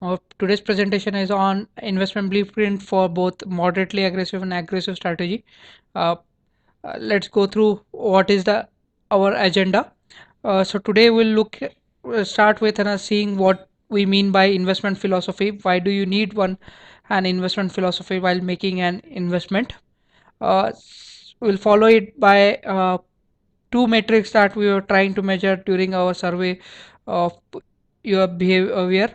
Today's presentation is on investment blueprint for both moderately aggressive and aggressive strategy. Uh, let's go through what is the our agenda. So today we'll start with seeing what we mean by investment philosophy. Why do you need an investment philosophy while making an investment? We'll follow it by two metrics that we were trying to measure during our survey of your behavior.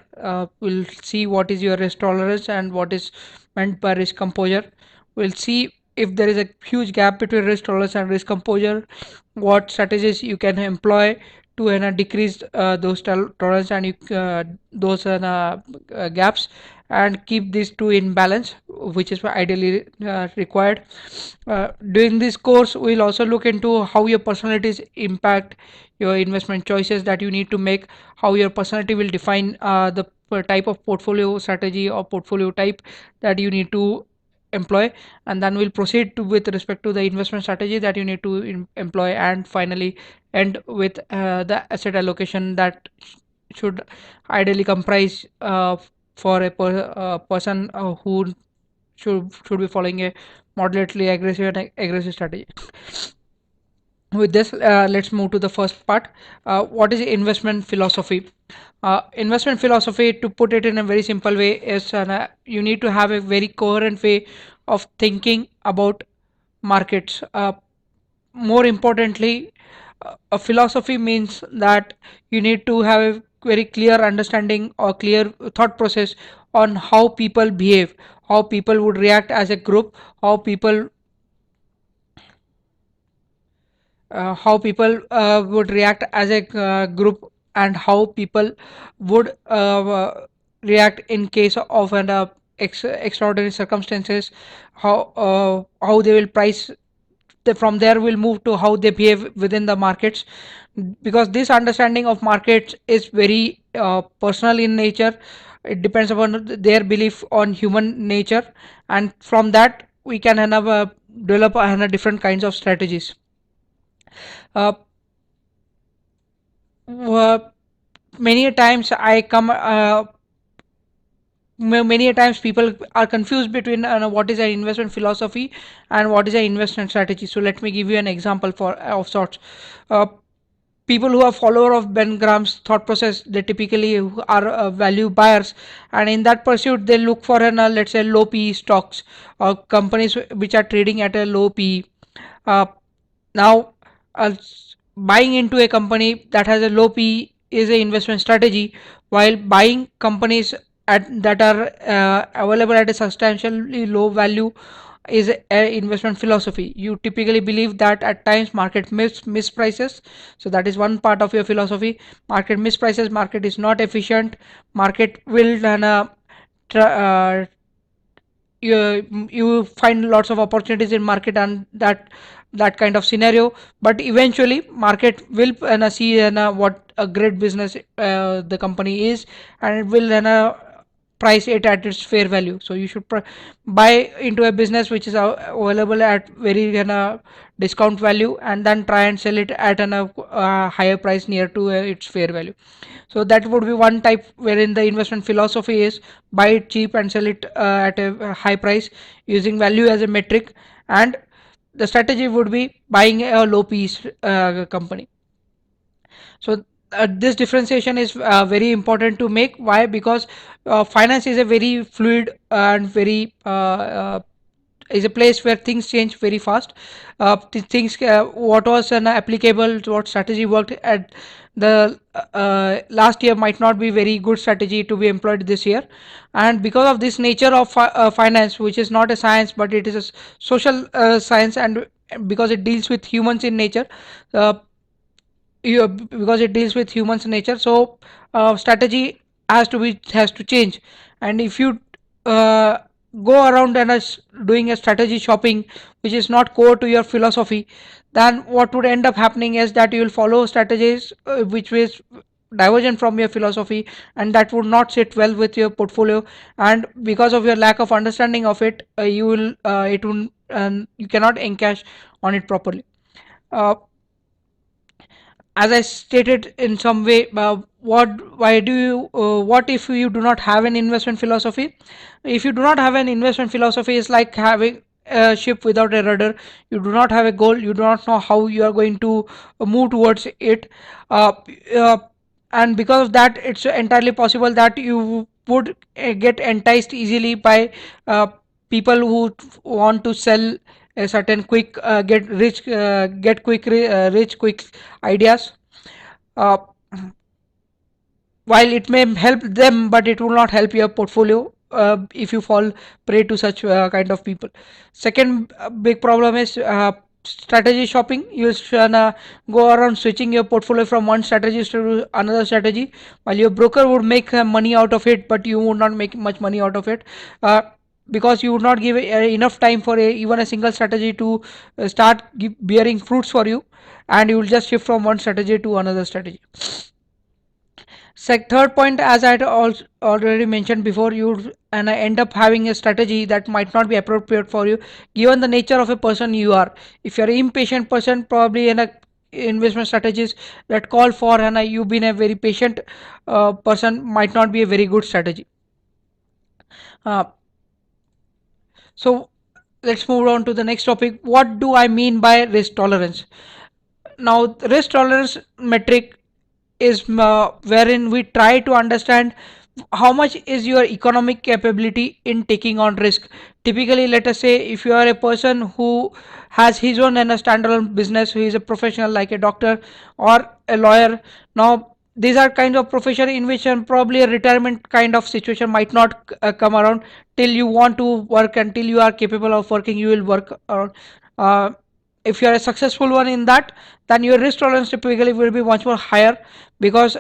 We'll see what is your risk tolerance and what is meant by risk composure. We'll see if there is a huge gap between risk tolerance and risk composure, what strategies you can employ to decrease those tolerance and those gaps, and keep these two in balance, which is ideally required. During this course, we'll also look into how your personalities impact your investment choices that you need to make, how your personality will define the type of portfolio strategy or portfolio type that you need to employ, and then we'll proceed with respect to the investment strategy that you need to employ, and finally end with the asset allocation that should ideally comprise for a person who should be following a moderately aggressive and aggressive strategy. With this, let's move to the first part. What is investment philosophy? Investment philosophy, to put it in a very simple way, is you need to have a very coherent way of thinking about markets. More importantly, a philosophy means that you need to have a very clear understanding or clear thought process on how people behave, how people would react as a group, how people would react as a group, and how people would react in case of extraordinary circumstances, how they will price. From there we'll move to how they behave within the markets, because this understanding of markets is very personal in nature. It depends upon their belief on human nature, and from that we can develop different kinds of strategies. uh, uh, Many a times many a times people are confused between what is an investment philosophy and what is an investment strategy. So let me give you an example for of sorts. uh, People who are follower of Ben Graham's thought process, they typically are value buyers, and in that pursuit they look for let's say low PE stocks or companies which are trading at a low PE. uh, Now, buying into a company that has a low PE is a investment strategy, while buying companies that are available at a substantially low value is a investment philosophy. You typically believe that at times market misprices, so that is one part of your philosophy. Market misprices, market is not efficient, market will you find lots of opportunities in market, and that kind of scenario. But eventually market will see what a great business the company is, and it will price it at its fair value. So you should buy into a business which is available at very discount value, and then try and sell it at higher price near to its fair value. So that would be one type wherein the investment philosophy is buy it cheap and sell it at a high price using value as a metric, and the strategy would be buying a low piece company. So this differentiation is very important to make. Why? Because finance is a very fluid and very is a place where things change very fast. Things what was an applicable, what strategy worked at the last year might not be very good strategy to be employed this year. And because of this nature of finance, which is not a science but it is a social science, and because it deals with humans in nature, uh, because it deals with humans nature, so strategy has to change. And if you uh, go around and doing a strategy shopping which is not core to your philosophy, then what would end up happening is that you will follow strategies which is divergent from your philosophy, and that would not sit well with your portfolio. And because of your lack of understanding of it, you will it will you cannot encash on it properly. uh, as I stated in some way, what if you do not have an investment philosophy? If you do not have an investment philosophy, it's like having a ship without a rudder. You do not have a goal. You do not know how you are going to move towards it. Uh, uh, and because of that, it's entirely possible that you would get enticed easily by uh, people who want to sell a certain quick rich quick ideas. uh, while it may help them, but it will not help your portfolio if you fall prey to such kind of people. Second big problem is strategy shopping. You should go around switching your portfolio from one strategy to another strategy, while your broker would make money out of it, but you would not make much money out of it. Because you would not give enough time for even a single strategy to start bearing fruits for you, and you will just shift from one strategy to another strategy. Third point, as I had already mentioned before, you and I end up having a strategy that might not be appropriate for you, given the nature of a person you are. If you're an impatient person, probably in a investment strategies that call for and you being a very patient person might not be a very good strategy. Uh, so let's move on to the next topic. What do I mean by risk tolerance? Now, risk tolerance metric is wherein we try to understand how much is your economic capability in taking on risk. Typically, let us say if you are a person who has his own and a standalone business, who is a professional like a doctor or a lawyer. Now these are kind of profession in which probably a retirement kind of situation might not come around. Till you want to work, until you are capable of working, you will work around. uh, if you are a successful one in that, then your risk tolerance typically will be much more higher, because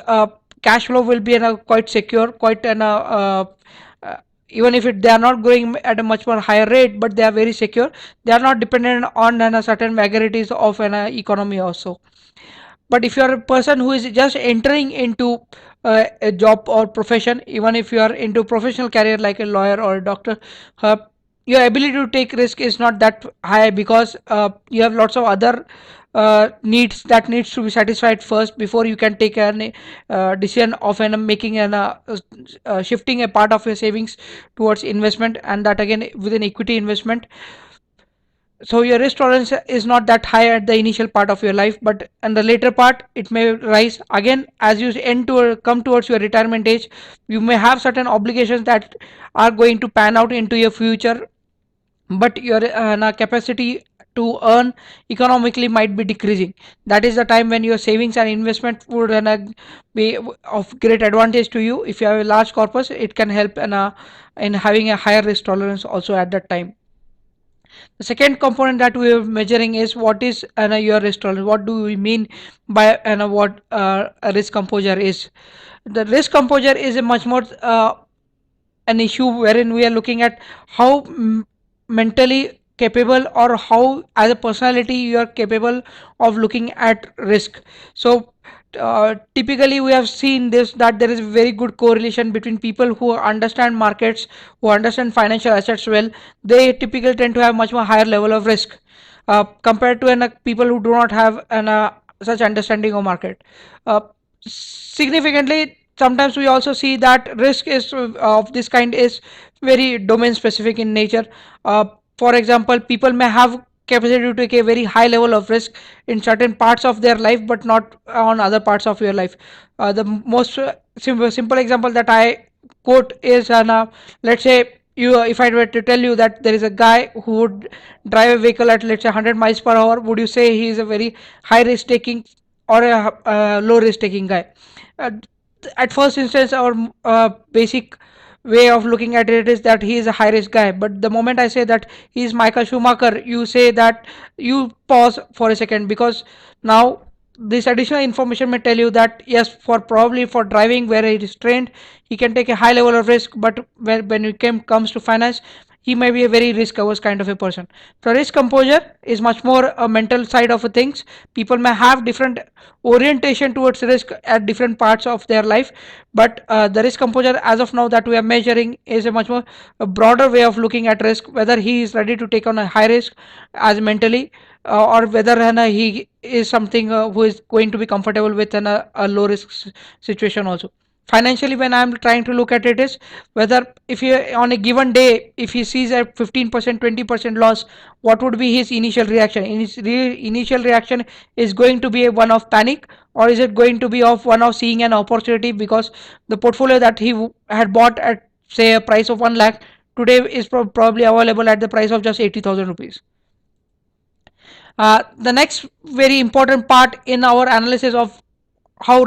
cash flow will be quite secure, quite uh, even if they are not growing at a much more higher rate, but they are very secure. They are not dependent on certain vagaries of an economy also. But if you are a person who is just entering into a job or profession, even if you are into professional career like a lawyer or a doctor, uh, your ability to take risk is not that high, because you have lots of other needs that needs to be satisfied first before you can take an decision of making shifting a part of your savings towards investment, and that again with an equity investment. So your risk tolerance is not that high at the initial part of your life, but in the later part it may rise again as you end to come towards your retirement age. You may have certain obligations that are going to pan out into your future, but your capacity to earn economically might be decreasing. That is the time when your savings and investment would be of great advantage to you. If you have a large corpus, it can help in having a higher risk tolerance also at that time. The second component that we are measuring is what is your risk tolerance. What do we mean by what a risk composure is? The risk composure is a much more an issue wherein we are looking at how mentally capable, or how as a personality you are capable of looking at risk. So typically we have seen this, that there is very good correlation between people who understand markets, who understand financial assets well. They typically tend to have much more higher level of risk compared to people who do not have such understanding of market. uh, Significantly, sometimes we also see that risk is of this kind is very domain specific in nature. For example, people may have capacity to take a very high level of risk in certain parts of their life, but not on other parts of your life. The most simple example that I quote is let's say you if I were to tell you that there is a guy who would drive a vehicle at let's say 100 miles per hour, would you say he is a very high risk taking or a low risk taking guy? uh, at first instance, our basic way of looking at it is that he is a high risk guy, but the moment I say that he is Michael Schumacher, you say that you pause for a second, because now this additional information may tell you that yes, for probably for driving where he is trained, he can take a high level of risk, but when it comes to finance, he may be a very risk averse kind of a person. So risk composure is much more a mental side of things. People may have different orientation towards risk at different parts of their life, but the risk composure as of now that we are measuring is a much more a broader way of looking at risk, whether he is ready to take on a high risk as mentally, or whether he is something who is going to be comfortable with a low risk situation also. Financially, when I'm trying to look at it, is whether if he on a given day, if he sees a 15% 20% loss, what would be his initial reaction? Initial reaction is going to be a one of panic, or is it going to be of one of seeing an opportunity, because the portfolio that he had bought at say a price of 1 lakh today is probably available at the price of just 80,000 rupees. The next very important part in our analysis of how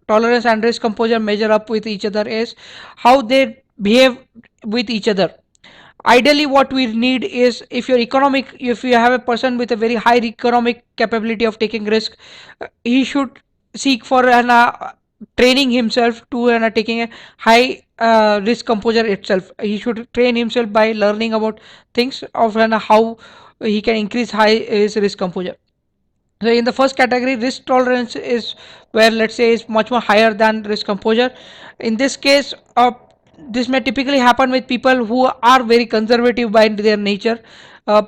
tolerance and risk composure measure up with each other is how they behave with each other. Ideally, what we need is, if you have a person with a very high economic capability of taking risk, he should seek for an training himself to taking a high risk composure itself. He should train himself by learning about things of how he can increase high his risk composure. So in the first category, risk tolerance is where, let's say, is much more higher than risk composure. In this case, this may typically happen with people who are very conservative by their nature. uh,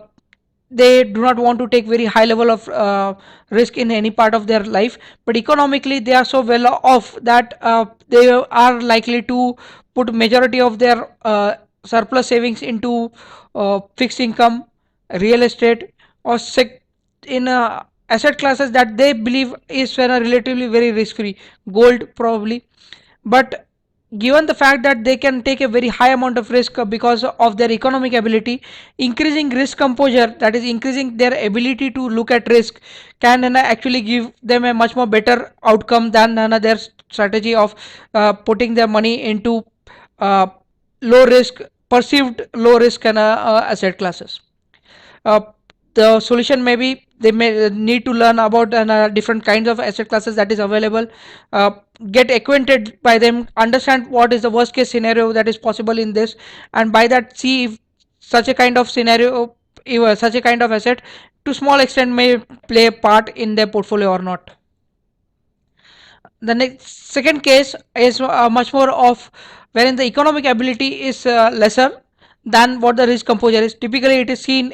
they do not want to take very high level of risk in any part of their life, but economically they are so well off that they are likely to put majority of their surplus savings into fixed income, real estate, or in asset classes that they believe is relatively very risk free, gold probably. But given the fact that they can take a very high amount of risk because of their economic ability, increasing risk composure, that is increasing their ability to look at risk, can actually give them a much more better outcome than their strategy of putting their money into uh, low risk, perceived low risk asset classes. uh, the solution may be they may need to learn about different kinds of asset classes that is available, uh, get acquainted by them, understand what is the worst case scenario that is possible in this, and by that see if such a kind of scenario, if such a kind of asset to small extent may play a part in their portfolio or not. The next second case is much more of wherein the economic ability is lesser than what the risk composure is. Typically it is seen,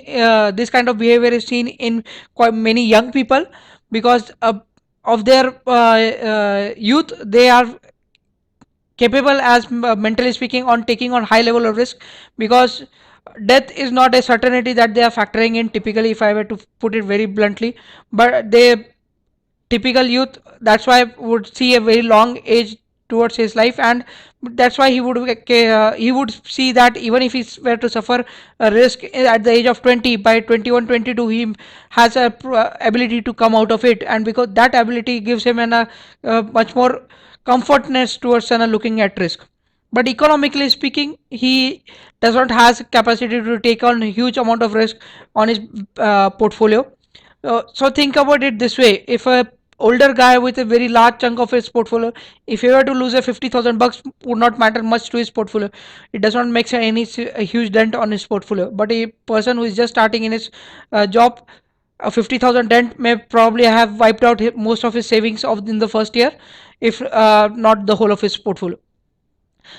this kind of behavior is seen in quite many young people, because of their youth, they are capable as mentally speaking on taking on high level of risk, because death is not a certainty that they are factoring in typically, if I were to put it very bluntly. But they typical youth, that's why would see a very long age towards his life, and that's why he would see that even if he were to suffer a risk at the age of 20, by 21 22 he has a ability to come out of it, and because that ability gives him much more comfortness towards looking at risk. But economically speaking, he does not has capacity to take on a huge amount of risk on his portfolio. So think about it this way: if a older guy with a very large chunk of his portfolio, if he were to lose a 50,000 bucks, would not matter much to his portfolio. It does not make a huge dent on his portfolio. But a person who is just starting in his job, a 50,000 dent may probably have wiped out most of his savings of in the first year, if not the whole of his portfolio.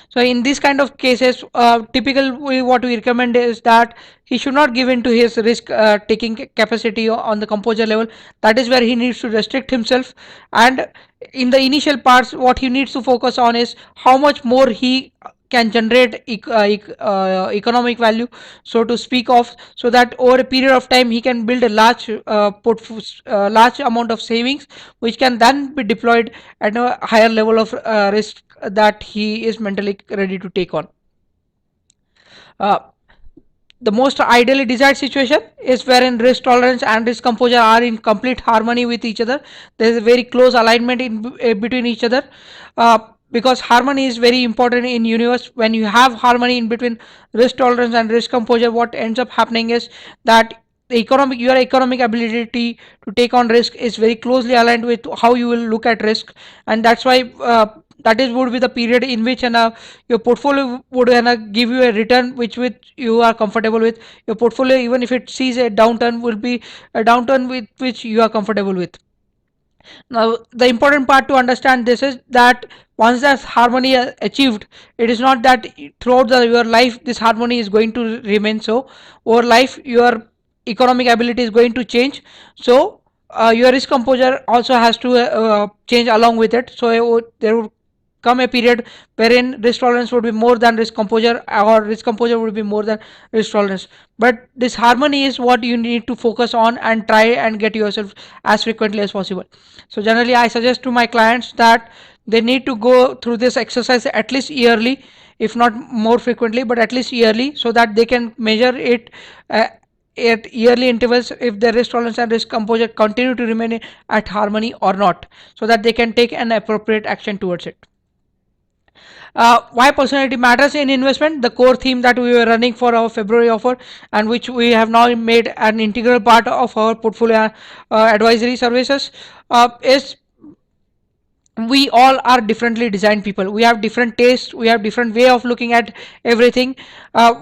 So in these kind of cases, typically what we recommend is that he should not give in to his risk taking capacity on the composure level. That is where he needs to restrict himself, and in the initial parts what he needs to focus on is how much more he can generate economic value, so to speak of, so that over a period of time he can build a large amount of savings, which can then be deployed at a higher level of risk that he is mentally ready to take on. Uh, the most ideally desired situation is wherein risk tolerance and risk composure are in complete harmony with each other. There is a very close alignment in between each other, uh, because harmony is very important in universe. When you have harmony in between risk tolerance and risk composure, what ends up happening is that your economic ability to take on risk is very closely aligned with how you will look at risk, and that's why that is would be the period in which your portfolio would give you a return which you are comfortable with. Your portfolio, even if it sees a downturn, will be a downturn with which you are comfortable with. Now, the important part to understand this is that once that harmony achieved, it is not that throughout your life this harmony is going to remain so. Over life, your economic ability is going to change. So, your risk composure also has to change along with it. So, there would come a period wherein risk tolerance would be more than risk composure, or risk composure would be more than risk tolerance. But this harmony is what you need to focus on and try and get yourself as frequently as possible. So generally I suggest to my clients that they need to go through this exercise at least yearly, if not more frequently, but at least yearly, so that they can measure it uh, at yearly intervals if the risk tolerance and risk composure continue to remain at harmony or not, so that they can take an appropriate action towards it. Why personality matters in investment, the core theme that we were running for our February offer, and which we have now made an integral part of our portfolio advisory services, is we all are differently designed people. We have different tastes, we have different way of looking at everything,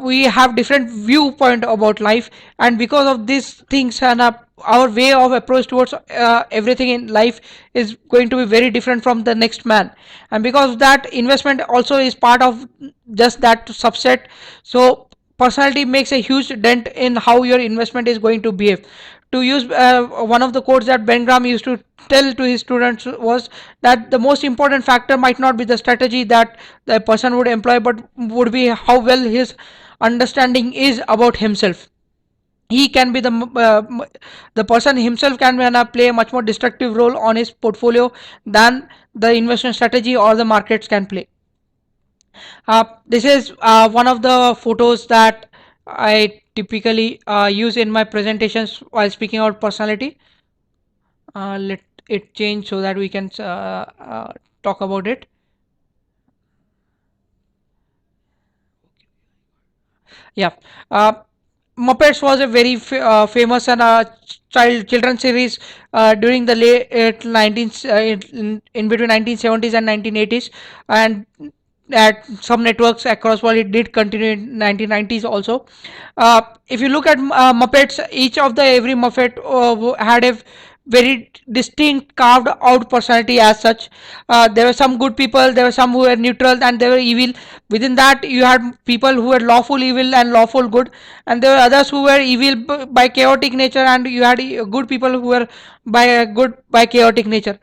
we have different viewpoint about life, and because of these things, and our way of approach towards everything in life is going to be very different from the next man. And because of that, investment also is part of just that subset. So personality makes a huge dent in how your investment is going to behave. To use one of the quotes that Ben Graham used to tell to his students was that the most important factor might not be the strategy that the person would employ, but would be how well his understanding is about himself. He can be the person himself can play a much more destructive role on his portfolio than the investment strategy or the markets can play. This is one of the photos that I typically use in my presentations while speaking about personality. Let it change so that we can talk about it. Yeah. uh, Muppets was a very famous and children series during the late 19s, in between 1970s and 1980s, and at some networks across world it did continue in 1990s also. If you look at Muppets, each of the every Muppet had a very distinct carved out personality as such. There were some good people, there were some who were neutral, and they were evil. Within that you had people who were lawful evil and lawful good, and there were others who were evil by chaotic nature, and you had good people who were by good by chaotic nature.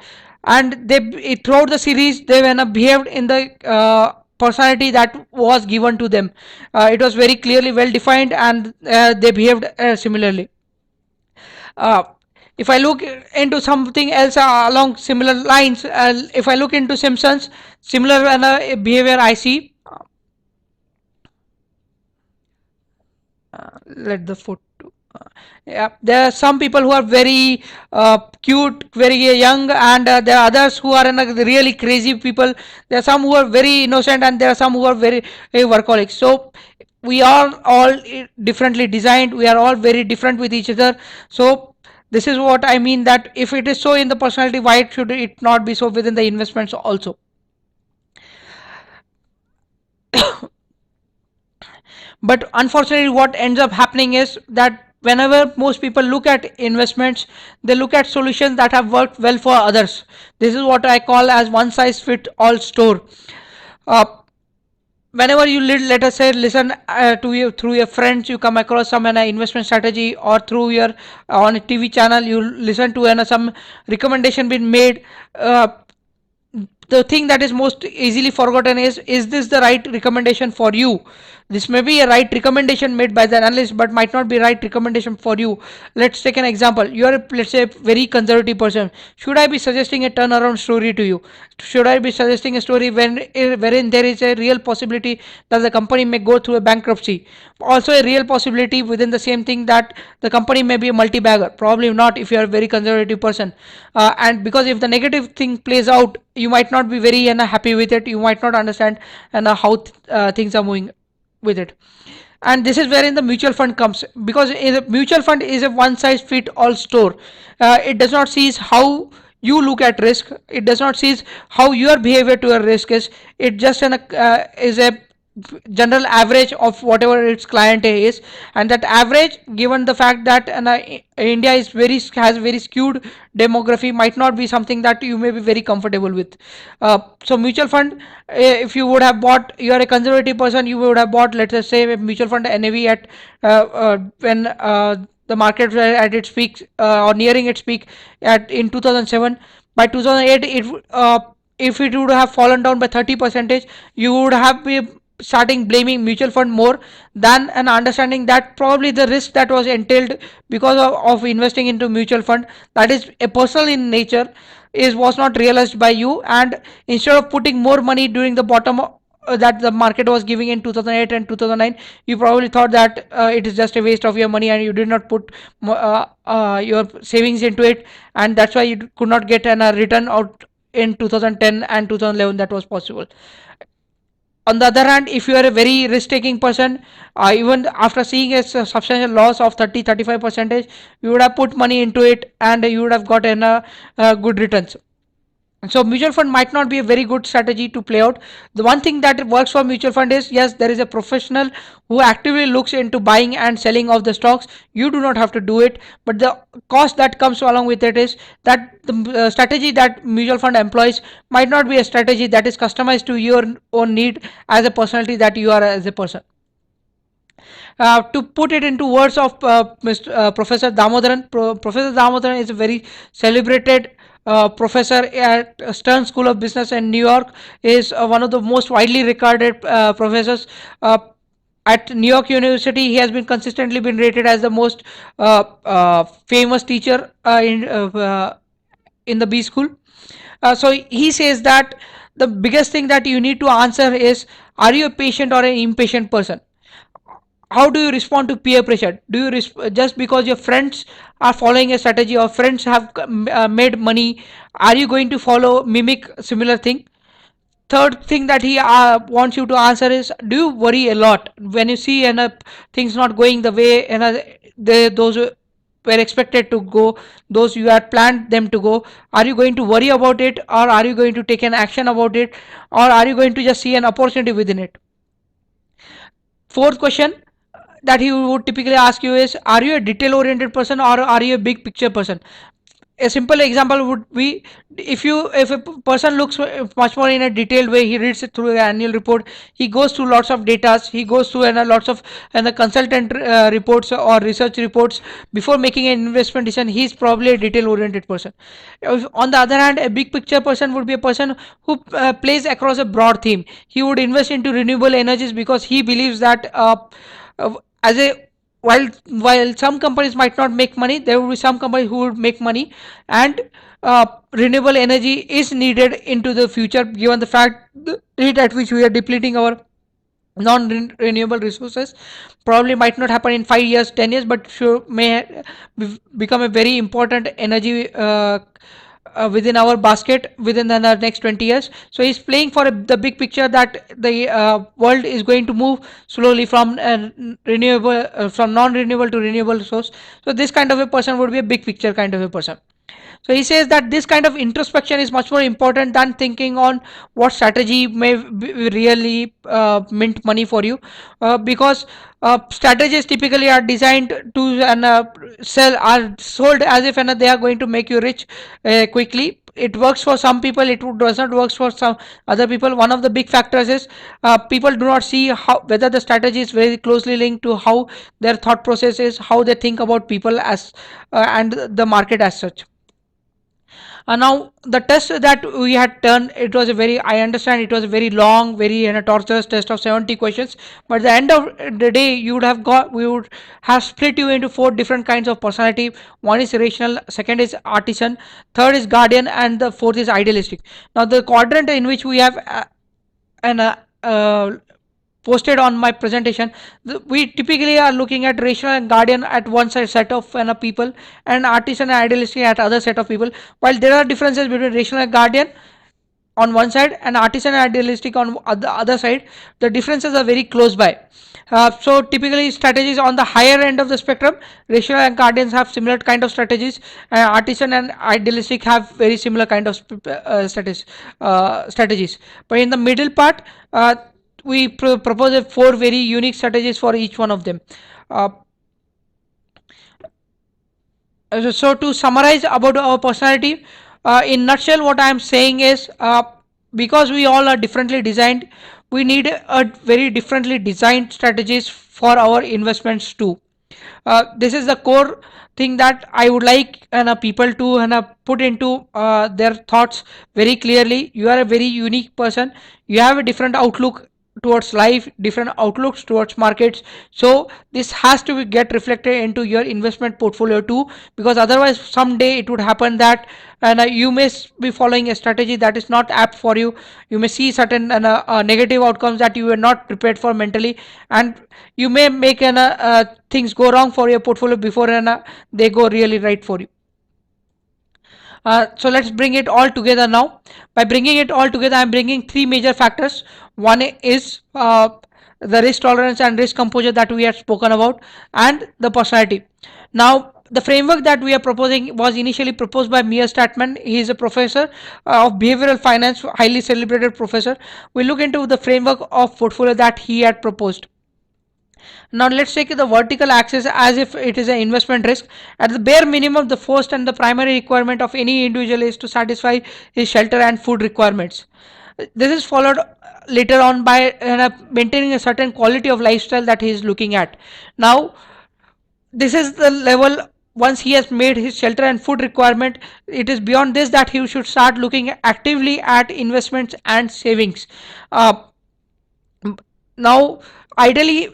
And they throughout the series they were behaved in the personality that was given to them. It was very clearly well defined, and they behaved similarly. uh, if I look into something else along similar lines, if I look into Simpsons, similar behavior I see. Let the foot. Yeah, there are some people who are very cute, very young, and there are others who are really crazy people. There are some who are very innocent, and there are some who are very workaholics. So we are all differently designed. We are all very different with each other. So this is what I mean, that if it is so in the personality, why should it not be so within the investments also? But unfortunately what ends up happening is that whenever most people look at investments, they look at solutions that have worked well for others. This is what I call as one size fit all store. uh, Whenever you let us say listen to you through your friends, you come across some investment strategy, or through your on a TV channel you listen to some recommendation being made. The thing that is most easily forgotten is this the right recommendation for you? This may be a right recommendation made by the analyst, but might not be right recommendation for you. Let's take an example. You are, let's say, a very conservative person. Should I be suggesting a turnaround story to you? Should I be suggesting a story wherein there is a real possibility that the company may go through a bankruptcy? Also a real possibility within the same thing that the company may be a multi-bagger. Probably not if you are a very conservative person. And because if the negative thing plays out, you might not be very happy with it. You might not understand how things are moving with it. And this is wherein the mutual fund comes, because in a mutual fund is a one size fit all store. It does not see how you look at risk. It does not see how your behavior to a risk is. It just is a general average of whatever its client is, and that average, given the fact that India is very has very skewed demography, might not be something that you may be very comfortable with. So mutual fund, if you would have bought, you are a conservative person, you would have bought, let's just say, a mutual fund NAV at when the market were at its peak, or nearing its peak at in 2007. By 2008, if it would have fallen down by 30 percentage, you would have been starting blaming mutual fund more than an understanding that probably the risk that was entailed because of investing into mutual fund, that is a personal in nature, is was not realized by you. And instead of putting more money during the bottom that the market was giving in 2008 and 2009, you probably thought that it is just a waste of your money and you did not put your savings into it, and that's why you could not get a return out in 2010 and 2011 that was possible. On the other hand, if you are a very risk taking person, even after seeing a substantial loss of 30-35 percentage, you would have put money into it and you would have gotten good returns. So mutual fund might not be a very good strategy to play out. The one thing that works for mutual fund is, yes, there is a professional who actively looks into buying and selling of the stocks. You do not have to do it, but the cost that comes along with it is that the strategy that mutual fund employs might not be a strategy that is customized to your own need as a personality that you are as a person. To put it into words of Mr. Professor Damodaran, Professor Damodaran is a very celebrated professor at Stern School of Business in New York. Is one of the most widely regarded professors. At New York University, he has been consistently been rated as the most famous teacher in the B school. So he says that the biggest thing that you need to answer is, are you a patient or an impatient person? How do you respond to peer pressure? Do you just because your friends are following a strategy or friends have made money, are you going to follow mimic similar thing? Third thing that he wants you to answer is, do you worry a lot when you see things not going the way those were expected to go, those you had planned them to go? Are you going to worry about it, or are you going to take an action about it, or are you going to just see an opportunity within it? Fourth question that he would typically ask you is, are you a detail oriented person or are you a big picture person? A simple example would be, if a person looks much more in a detailed way, he reads it through the annual report, he goes through lots of data, he goes through lots of the consultant reports or research reports before making an investment decision. He's probably a detail oriented person. On the other hand, a big picture person would be a person who plays across a broad theme. He would invest into renewable energies because he believes that as a while some companies might not make money, there will be some companies who would make money, and renewable energy is needed into the future, given the fact the rate at which we are depleting our non-renewable resources. Probably might not happen in 5 years, 10 years, but sure may become a very important energy within our basket within the next 20 years. So he's playing for the big picture that the world is going to move slowly from renewable from non-renewable to renewable source. So this kind of a person would be a big picture kind of a person. So he says that this kind of introspection is much more important than thinking on what strategy may really mint money for you, because strategies typically are designed to sell are sold as if they are going to make you rich quickly. It works for some people, it does not work for some other people. One of the big factors is people do not see how whether the strategy is very closely linked to how their thought process is, how they think about people as and the market as such. Now the test that we had done, it was a very, I understand it was a very long, very torturous test of 70 questions, but at the end of the day you would have got, we would have split you into 4 different kinds of personality. One is rational, second is artisan, third is guardian, and the fourth is idealistic. Now the quadrant in which we have an posted on my presentation, we typically are looking at rational and guardian at one side set of people, and artisan and idealistic at other set of people. While there are differences between rational and guardian, on one side and artisan and idealistic on the other side. The differences are very close by. So typically strategies on the higher end of the spectrum, rational and guardians have similar kind of strategies. Artisan and idealistic have very similar kind of strategies. But in the middle part, we propose four very unique strategies for each one of them. uh, so to summarize about our personality, in nutshell what I am saying is, because we all are differently designed, we need a very differently designed strategies for our investments too. This is the core thing that I would like people to put into their thoughts very clearly. You are a very unique person. You have a different outlook towards life, different outlooks towards markets. So this has to get reflected into your investment portfolio too, because otherwise someday it would happen that you may be following a strategy that is not apt for you. You may see certain negative outcomes that you were not prepared for mentally, and you may make things go wrong for your portfolio before they go really right for you. So let's bring it all together now. By bringing it all together, I'm bringing three major factors. One is the risk tolerance and risk composure that we had spoken about, and the personality. Now, the framework that we are proposing was initially proposed by Mia Statman. He is a professor of behavioral finance, highly celebrated professor. We look into the framework of portfolio that he had proposed. Now let's take the vertical axis as if it is an investment risk. At the bare minimum, the first and the primary requirement of any individual is to satisfy his shelter and food requirements. This is followed later on by maintaining a certain quality of lifestyle that he is looking at. Now, this is the level. Once he has made his shelter and food requirement, it is beyond this that he should start looking actively at investments and savings. uh, Now, ideally,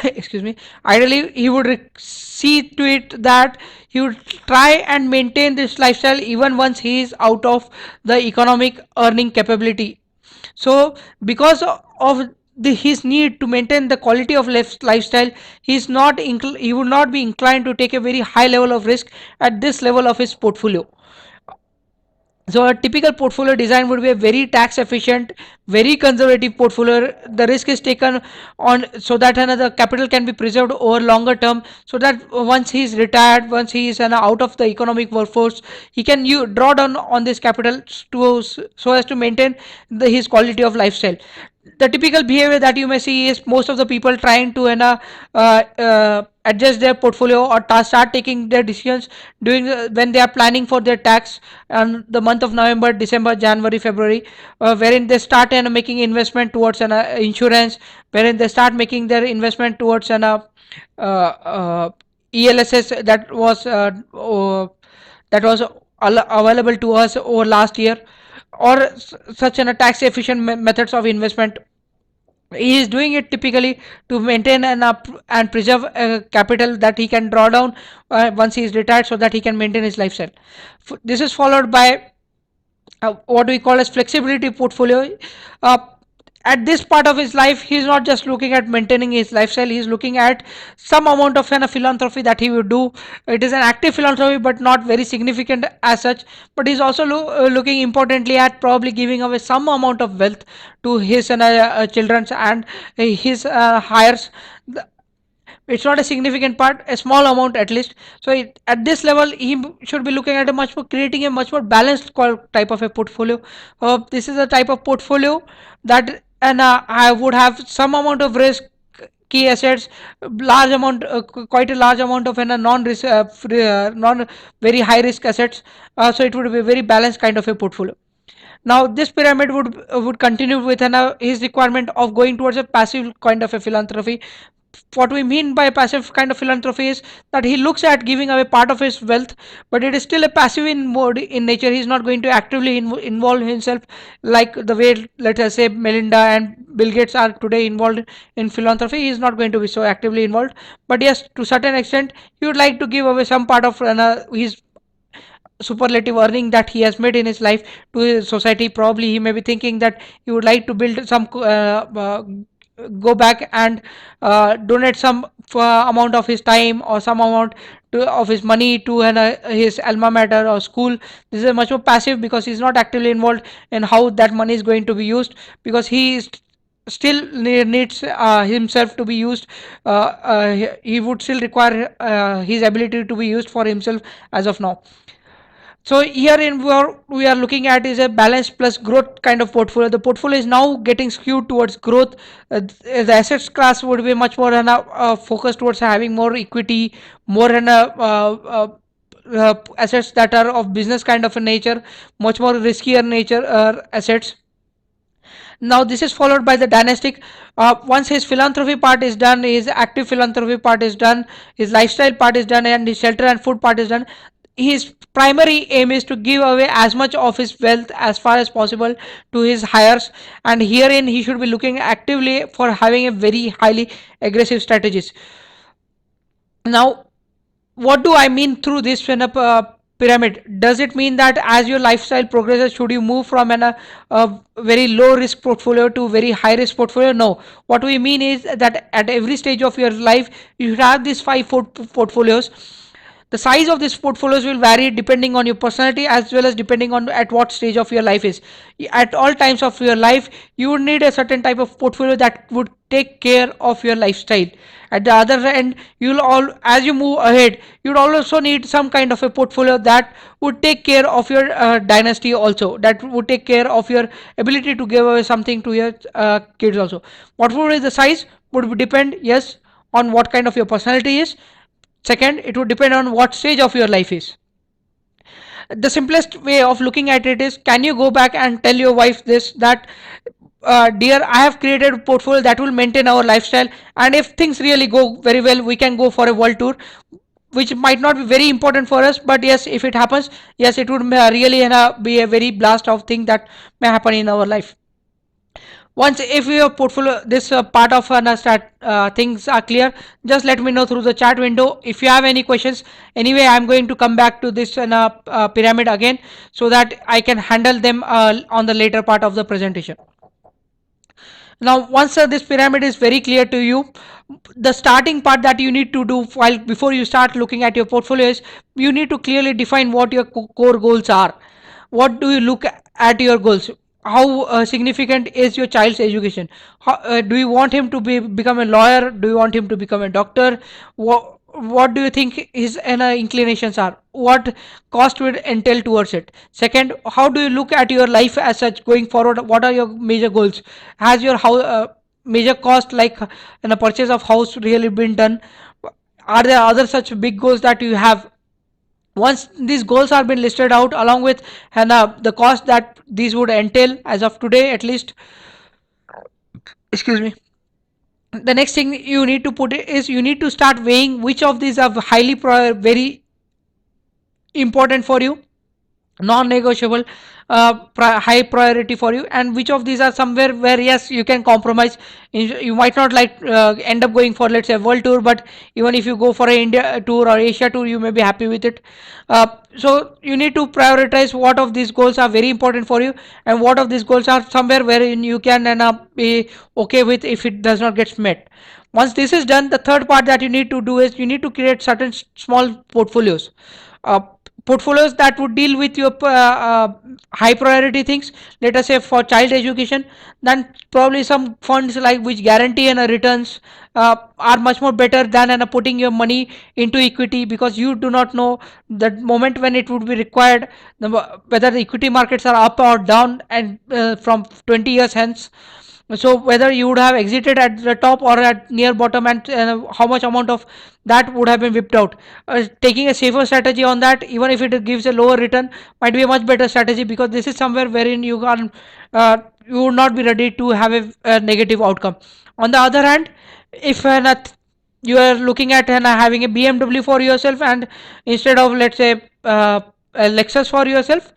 excuse me, ideally he would see to it that he would try and maintain this lifestyle even once he is out of the economic earning capability. So because of his need to maintain the quality of lifestyle, he would not be inclined to take a very high level of risk at this level of his portfolio. So a typical portfolio design would be a very tax efficient, very conservative portfolio. The risk is taken on so that another capital can be preserved over longer term, so that once he is retired, once he is out of the economic workforce, he can draw down on this capital to so as to maintain his quality of lifestyle. The typical behavior that you may see is most of the people trying to adjust their portfolio or start taking their decisions during when they are planning for their tax on the month of November, December, January, February, wherein they start making investment towards an insurance, wherein they start making their investment towards an ELSS that was available to us over last year, or such an tax efficient methods of investment. He is doing it typically to maintain and preserve capital that he can draw down once he is retired, so that he can maintain his lifestyle. This is followed by what we call as flexibility portfolio. uh, at this part of his life, he is not just looking at maintaining his lifestyle, he is looking at some amount of philanthropy that he would do. It is an active philanthropy but not very significant as such, but he's also looking importantly at probably giving away some amount of wealth to his children and his hires. It's not a significant part, a small amount at least. So at this level he should be looking at a much more, creating a much more balanced type of a portfolio. This is a type of portfolio that I would have some amount of risk, key assets, large amount, quite a large amount of non-risk, non very high risk assets. So it would be a very balanced kind of a portfolio. Now this pyramid would continue with his requirement of going towards a passive kind of a philanthropy. What we mean by passive kind of philanthropy is that he looks at giving away part of his wealth, but it is still a passive in mode in nature. He's not going to actively involve himself like the way, let us say, Melinda and Bill Gates are today involved in philanthropy. He is not going to be so actively involved, but yes, to certain extent he would like to give away some part of his superlative earning that he has made in his life to his society. Probably he may be thinking that he would like to build some go back and donate some amount of his time or some amount of his money to his alma mater or school. This is a much more passive because he's not actively involved in how that money is going to be used, because he is still needs himself to be used. He would still require his ability to be used for himself as of now. So here in we are looking at is a balance plus growth kind of portfolio. The portfolio is now getting skewed towards growth. The assets class would be much more focused towards having more equity, more assets that are of business kind of a nature, much more riskier nature assets. Now this is followed by the dynastic. Once his philanthropy part is done, his active philanthropy part is done, his lifestyle part is done, and his shelter and food part is done, his primary aim is to give away as much of his wealth as far as possible to his heirs, and herein he should be looking actively for having a very highly aggressive strategies. Now what do I mean through this pyramid? Does it mean that as your lifestyle progresses, should you move from a very low risk portfolio to very high risk portfolio? No. What we mean is that at every stage of your life, you should have these five portfolios. The size of these portfolios will vary depending on your personality as well as depending on at what stage of your life is. At all times of your life, you would need a certain type of portfolio that would take care of your lifestyle. At the other end, you'll all as you move ahead, you'd also need some kind of a portfolio that would take care of your dynasty also, that would take care of your ability to give away something to your kids also. What would be the size would depend, yes, on what kind of your personality is. Second, it would depend on what stage of your life is. The simplest way of looking at it is, can you go back and tell your wife this, that dear, I have created a portfolio that will maintain our lifestyle, and if things really go very well, we can go for a world tour, which might not be very important for us, but yes, if it happens, yes, it would really be a very blast of thing that may happen in our life. Once if your portfolio this part of things are clear, just let me know through the chat window. If you have any questions, anyway, I'm going to come back to this pyramid again, so that I can handle them on the later part of the presentation. Now once this pyramid is very clear to you, the starting part that you need to do while before you start looking at your portfolio is, you need to clearly define what your core goals are. What do you look at your goals? How significant is your child's education? Do you want him to become a lawyer? Do you want him to become a doctor? What do you think his inclinations are? What cost will entail towards it? Second, how do you look at your life as such going forward? What are your major goals? Has your major cost like in a purchase of house really been done? Are there other such big goals that you have? Once these goals are been listed out along with the cost that these would entail as of today at least, excuse me, the next thing you need to put is, you need to start weighing which of these are very important for you, non-negotiable, high priority for you, and which of these are somewhere where yes, you can compromise. You might not like end up going for, let's say, world tour, but even if you go for a India tour or Asia tour, you may be happy with it. So you need to prioritize what of these goals are very important for you, and what of these goals are somewhere wherein you can be okay with if it does not get met. Once this is done, the third part that you need to do is, you need to create certain small portfolios. uh, Portfolios that would deal with your high priority things. Let us say for child education, then probably some funds like which guarantee and returns are much more better than putting your money into equity, because you do not know the moment when it would be required, whether the equity markets are up or down, and from 20 years hence. So whether you would have exited at the top or at near bottom, and how much amount of that would have been whipped out. Taking a safer strategy on that, even if it gives a lower return, might be a much better strategy, because this is somewhere wherein you would not be ready to have a negative outcome. On the other hand, if you are looking at having a BMW for yourself, and instead of, let's say, a Lexus for yourself,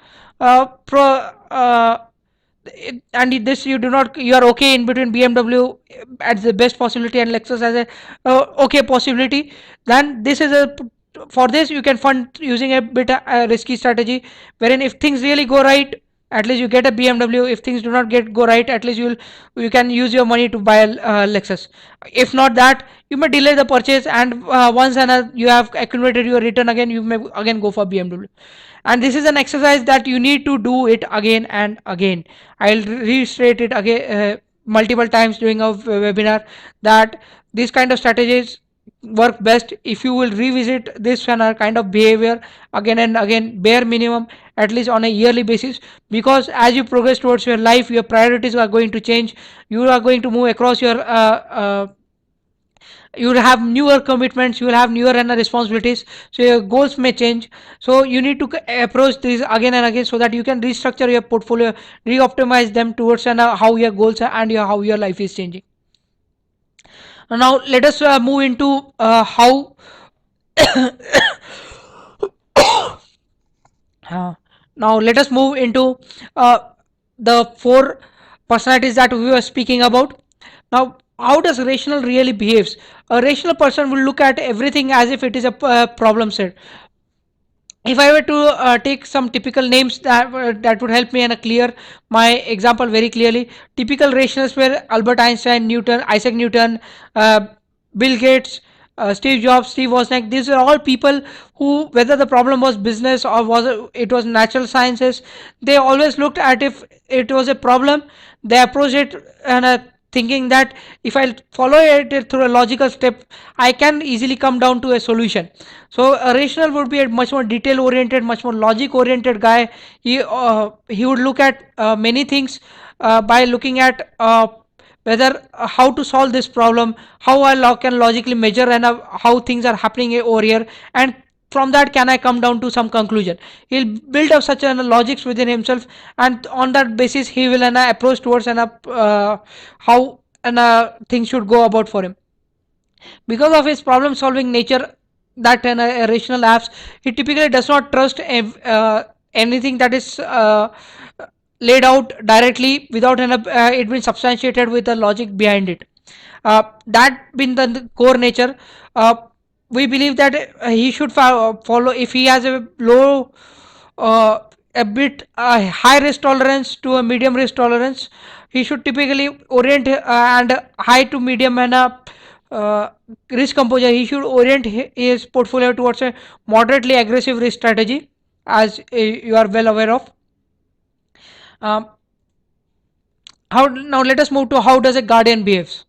pro and this you do not, you are okay in between BMW at the best possibility and Lexus as a okay possibility, then this is a, for this you can fund using a bit risky strategy, wherein if things really go right, at least you get a BMW. If things do not get go right, at least you can use your money to buy a Lexus. If not that, you may delay the purchase, and once you have accumulated your return again, you may again go for BMW. And this is an exercise that you need to do it again and again. I'll reiterate it again multiple times during a webinar, that these kind of strategies work best if you will revisit this kind of behavior again and again, bare minimum at least on a yearly basis. Because as you progress towards your life, your priorities are going to change. You are going to move across your you will have newer commitments, you will have newer responsibilities, so your goals may change. So you need to approach these again and again, so that you can restructure your portfolio, re-optimize them towards how your goals are and how your life is changing. Now let us move into how uh, now let us move into uh, the four personalities that we were speaking about. Now, how does rational really behaves? A rational person will look at everything as if it is a problem set. If I were to take some typical names that would help me and clear my example very clearly. Typical rationalists were Albert Einstein, Newton, Isaac Newton, uh, Bill Gates, Steve Jobs, Steve Wozniak. These are all people who, whether the problem was business or it was natural sciences, they always looked at if it was a problem, they approached it and thinking that if I follow it through a logical step, I can easily come down to a solution. So a rational would be a much more detail oriented, much more logic oriented guy. He would look at many things by looking at whether how to solve this problem, how I can logically measure and how things are happening over here, and from that can I come down to some conclusion. He'll build up such a logics within himself, and on that basis he will approach towards how things should go about for him. Because of his problem solving nature, that a rational apps, he typically does not trust anything that is laid out directly without it being substantiated with the logic behind it. That being the core nature, uh, we believe that he should follow. If he has a low uh, a bit high risk tolerance to a medium risk tolerance, he should typically orient and high to medium and a uh, risk composure. He should orient his portfolio towards a moderately aggressive risk strategy, as you are well aware of. um, how Now let us move to how does a guardian behaves.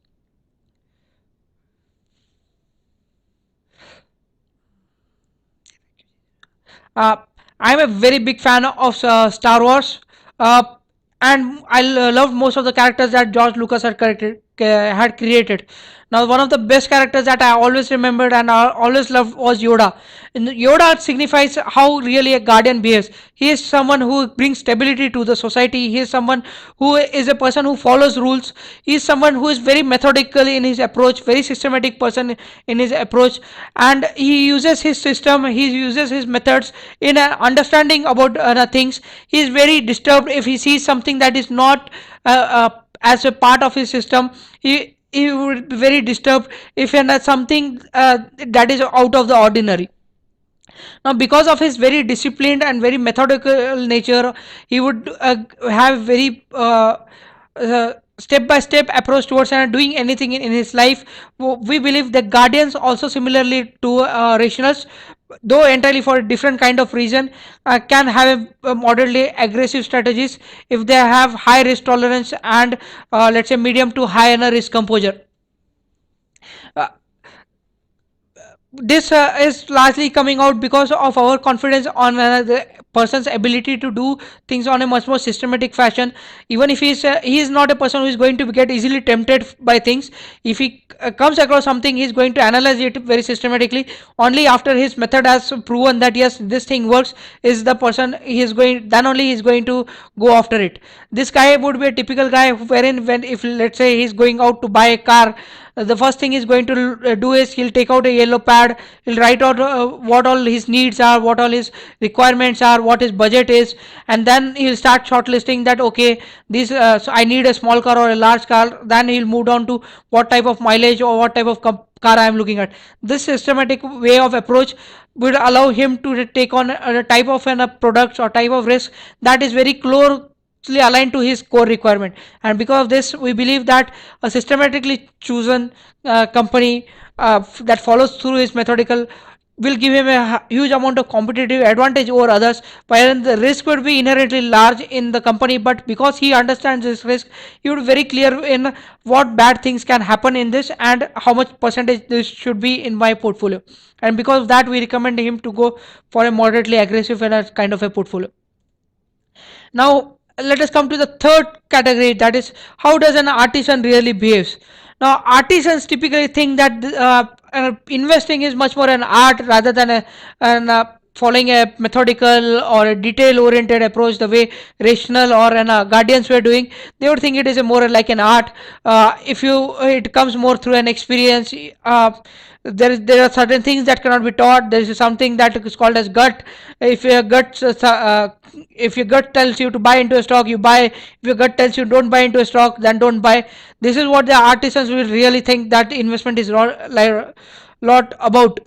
Uh, I'm a very big fan of Star Wars, uh, and I loved most of the characters that George Lucas had created. Now, one of the best characters that I always remembered and I always loved was Yoda. And Yoda signifies how really a guardian behaves. He is someone who brings stability to the society. He is someone who is a person who follows rules. He is someone who is very methodical in his approach, very systematic person in his approach, and he uses his system, he uses his methods in understanding about things. He is very disturbed if he sees something that is not as a part of his system. He would be very disturbed if something that is out of the ordinary. Now, because of his very disciplined and very methodical nature, he would have very step by step approach towards doing anything in his life. We believe the guardians also similarly to rationals, though entirely for a different kind of reason, can have a moderately aggressive strategies if they have high risk tolerance and let's say medium to high risk composure. Uh, this is largely coming out because of our confidence on the person's ability to do things on a much more systematic fashion. Even if he is not a person who is going to get easily tempted by things. If he comes across something, he is going to analyze it very systematically. Only after his method has proven that yes, this thing works, is the person he is going, then only he is going to go after it. This guy would be a typical guy wherein, when if let's say he is going out to buy a car, the first thing he's going to do is he'll take out a yellow pad, he'll write out what all his needs are, what all his requirements are, are, what his budget is, and then he'll start shortlisting that, okay, this so I need a small car or a large car. Then he'll move down to what type of mileage or what type of car I am looking at. This systematic way of approach would allow him to take on a type of a products or type of risk that is very closely aligned to his core requirement. And because of this, we believe that a systematically chosen company that follows through his methodical will give him a huge amount of competitive advantage over others, while the risk would be inherently large in the company. But because he understands this risk, he would be very clear in what bad things can happen in this and how much percentage this should be in my portfolio. And because of that, we recommend him to go for a moderately aggressive and a kind of a portfolio. Now let us come to the third category, that is, how does an artisan really behaves. Now artisans typically think that investing is much more an art rather than following a methodical or a detail oriented approach the way rational or guardians were doing. They would think it is a more like an art. If you it comes more through an experience. There are certain things that cannot be taught. There is something that is called as gut. If your gut if your gut tells you to buy into a stock, you buy. If your gut tells you don't buy into a stock, then don't buy. This is what the artisans will really think that investment is lot about.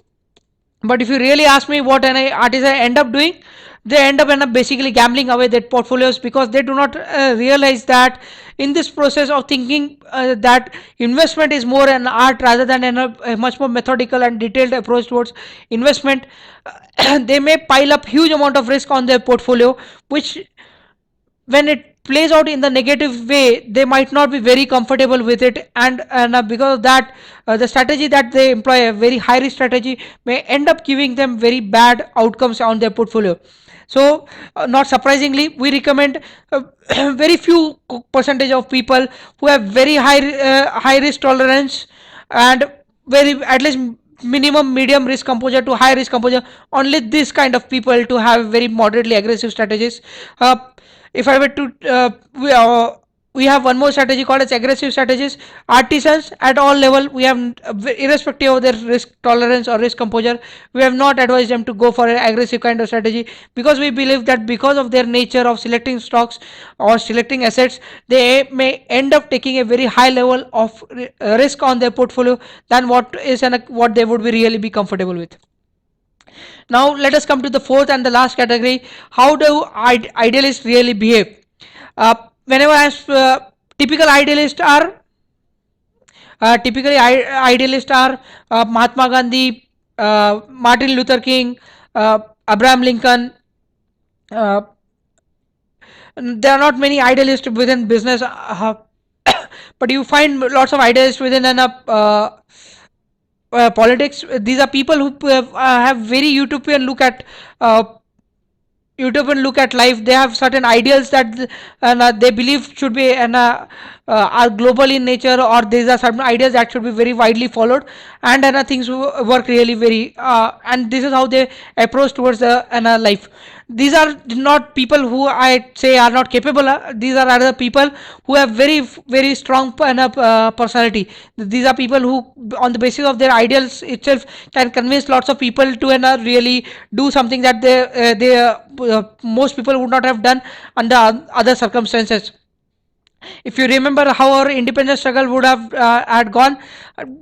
But if you really ask me what an artisan end up doing, they end up basically gambling away their portfolios, because they do not realize that in this process of thinking that investment is more an art rather than a much more methodical and detailed approach towards investment. They may pile up huge amount of risk on their portfolio, which when it plays out in the negative way, they might not be very comfortable with it. And because of that, the strategy that they employ, a very high risk strategy, may end up giving them very bad outcomes on their portfolio. So not surprisingly, we recommend very few percentage of people who have very high risk tolerance, and very at least minimum medium risk composure to high risk composure. Only this kind of people to have very moderately aggressive strategies. If I were to we have one more strategy called as aggressive strategies. Artisans at all level, we have irrespective of their risk tolerance or risk composure, we have not advised them to go for an aggressive kind of strategy, because we believe that because of their nature of selecting stocks or selecting assets, they may end up taking a very high level of risk on their portfolio than what they would be really be comfortable with. Now let us come to the fourth and the last category. How do idealists really behave? Whenever as typical idealists are idealists are Mahatma Gandhi, Martin Luther King, Abraham Lincoln. There are not many idealists within business, but you find lots of idealists within politics. These are people who have very utopian look at life. They have certain ideals that they believe should be are global in nature, or these are certain ideas that should be very widely followed, and things work really very and this is how they approach towards the life. These are not people who I say are not capable. These are other people who have very strong personality. These are people who, on the basis of their ideals itself, can convince lots of people to really do something that most people would not have done under other circumstances. If you remember how our independence struggle would have had gone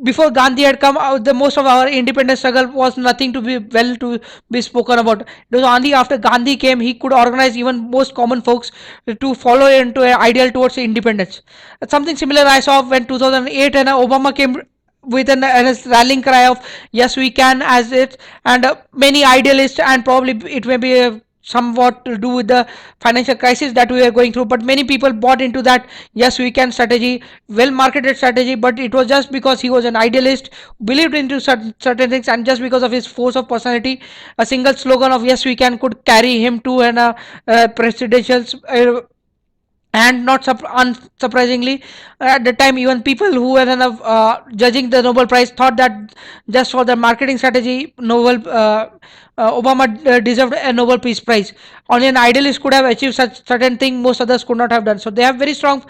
before Gandhi had come, the most of our independence struggle was nothing to be spoken about. It was only after Gandhi came he could organize even most common folks to follow into an ideal towards independence. Something similar I saw when 2008 and Obama came with a rallying cry of yes we can as it, and many idealists, and probably it may be somewhat to do with the financial crisis that we are going through, but many people bought into that yes we can strategy, well marketed strategy. But it was just because he was an idealist, believed into certain things, and just because of his force of personality, a single slogan of yes we can could carry him to an presidential and not unsurprisingly, at the time even people who were judging the Nobel Prize thought that just for the marketing strategy Obama deserved a Nobel Peace Prize. Only an idealist could have achieved such certain thing most others could not have done. So they have very strong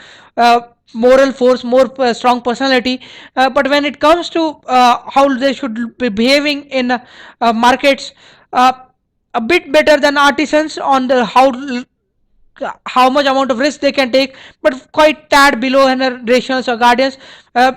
moral force, more strong personality, but when it comes to how they should be behaving in markets, a bit better than artisans on the how much amount of risk they can take, but quite tad below generations or guardians. uh,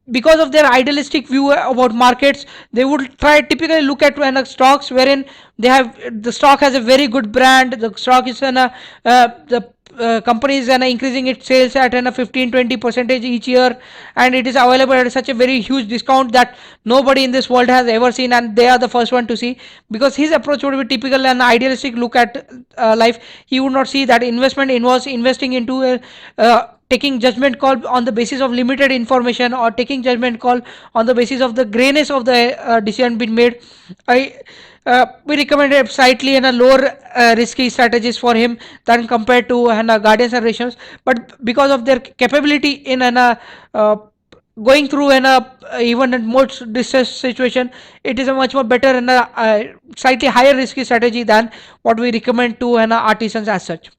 because of their idealistic view about markets, they would try typically look at stocks wherein they have the stock has a very good brand, the stock is the company is increasing its sales at 15-20% each year, and it is available at such a very huge discount that nobody in this world has ever seen, and they are the first one to see. Because his approach would be typical and idealistic look at life. He would not see that investment involves investing into a taking judgment call on the basis of limited information, or taking judgment call on the basis of the grayness of the decision being made. I We recommended slightly in a lower risky strategies for him than compared to guardians and rations, but because of their capability in an going through an even in most distressed situation, it is a much more better and a slightly higher risky strategy than what we recommend to an artisans as such.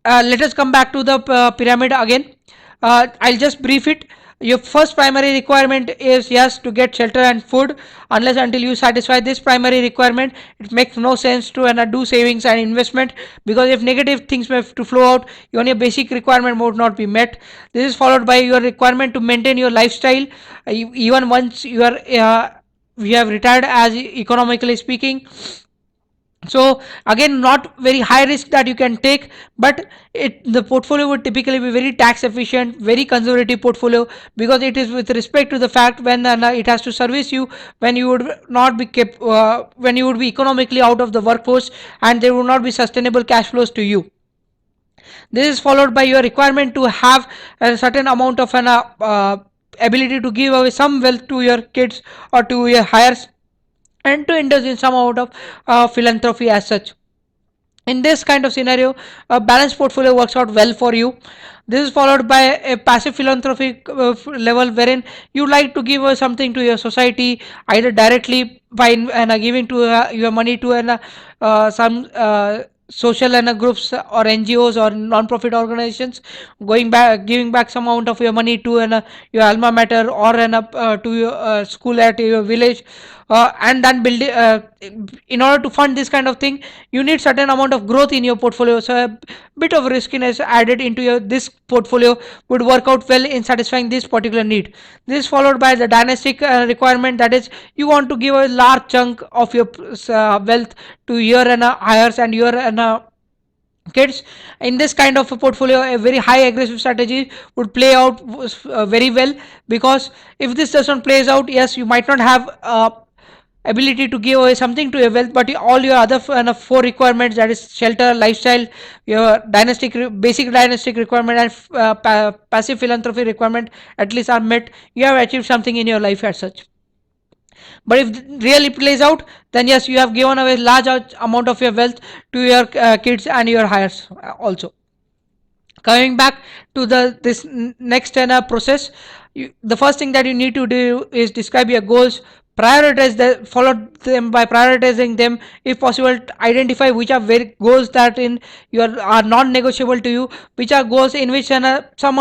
Let us come back to the pyramid again. I'll just brief it. Your first primary requirement is yes to get shelter and food. Unless until you satisfy this primary requirement, it makes no sense to do savings and investment, because if negative things have to flow out, even your basic requirement would not be met. This is followed by your requirement to maintain your lifestyle, even once you have retired, as economically speaking. So again, not very high risk that you can take, but the portfolio would typically be very tax efficient, very conservative portfolio, because it is with respect to the fact when it has to service you when you would not be kept when you would be economically out of the workforce, and there would not be sustainable cash flows to you. This is followed by your requirement to have a certain amount of an ability to give away some wealth to your kids or to your heirs, and to indulge in some amount of philanthropy as such. In this kind of scenario, a balanced portfolio works out well for you. This is followed by a passive philanthropic level, wherein you like to give something to your society, either directly by giving to your money to some social groups or NGOs or non-profit organizations, going back giving back some amount of your money to your alma mater, or to your school at your village, and then building in order to fund this kind of thing, you need certain amount of growth in your portfolio. So a bit of riskiness added into your this portfolio would work out well in satisfying this particular need. This is followed by the dynastic requirement, that is, you want to give a large chunk of your wealth to your heirs and your kids. In this kind of a portfolio, a very high aggressive strategy would play out very well, because if this doesn't plays out, yes, you might not have ability to give away something to your wealth, but all your other four requirements, that is shelter, lifestyle, your basic dynastic requirement, and passive philanthropy requirement at least are met, you have achieved something in your life as such. But if really plays out, then yes, you have given away large amount of your wealth to your kids and your heirs also. Coming back to the this next process, the first thing that you need to do is describe your goals, prioritize them, follow them by prioritizing them. If possible, identify which are very goals that in your are non-negotiable to you, which are goals in which some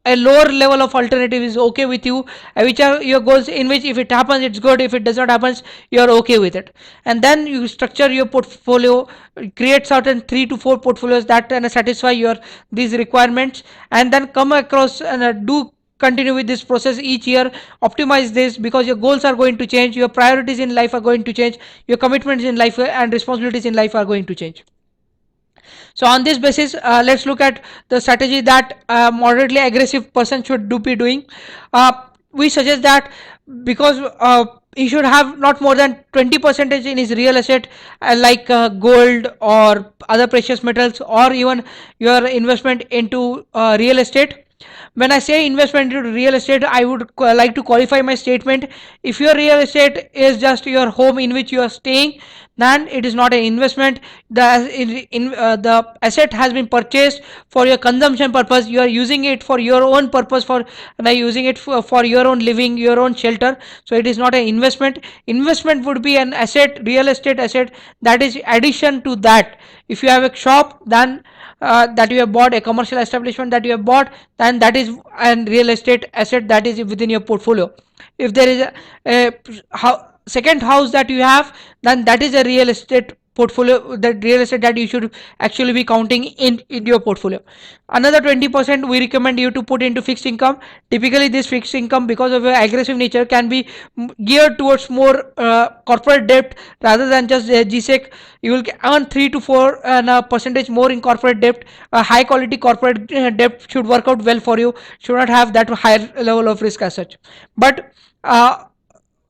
a lower level of alternative is okay with you, which are your goals in which if it happens it's good, if it does not happen you're okay with it. And then you structure your portfolio, create certain 3 to 4 portfolios that satisfy your these requirements, and then come across and do continue with this process each year. Optimize this, because your goals are going to change, your priorities in life are going to change, your commitments in life and responsibilities in life are going to change. So on this basis, let's look at the strategy that a moderately aggressive person should be doing. We suggest that, because he should have not more than 20% in his real estate, like gold or other precious metals, or even your investment into real estate. When I say investment into real estate, I would like to qualify my statement. If your real estate is just your home in which you are staying, then it is not an investment. The asset has been purchased for your consumption purpose. You are using it for your own purpose, for using it for your own living, your own shelter. So it is not an investment. Investment would be an asset, real estate asset, that is addition to that. If you have a shop, then that you have bought, a commercial establishment that you have bought, then that is a real estate asset that is within your portfolio. If there is a how second house that you have, then that is a real estate portfolio, that real estate that you should actually be counting in your portfolio. Another 20% we recommend you to put into fixed income. Typically this fixed income, because of your aggressive nature, can be geared towards more corporate debt rather than just GSEC. You will earn 3 to 4 percentage more in corporate debt. A high quality corporate debt should work out well for you, should not have that higher level of risk as such. But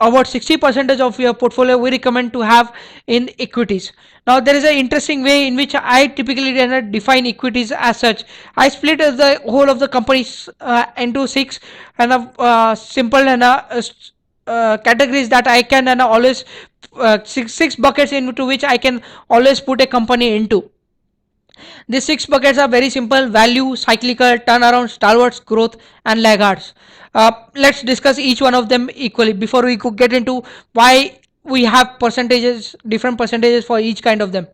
about 60 percentage of your portfolio we recommend to have in equities. Now there is an interesting way in which I typically define equities as such. I split the whole of the companies into six and simple and categories that I can and always six buckets into which I can always put a company into. These six buckets are very simple: value, cyclical, turnaround, stalwarts, growth, and laggards. Let's discuss each one of them equally before we could get into why we have percentages, different percentages for each kind of them.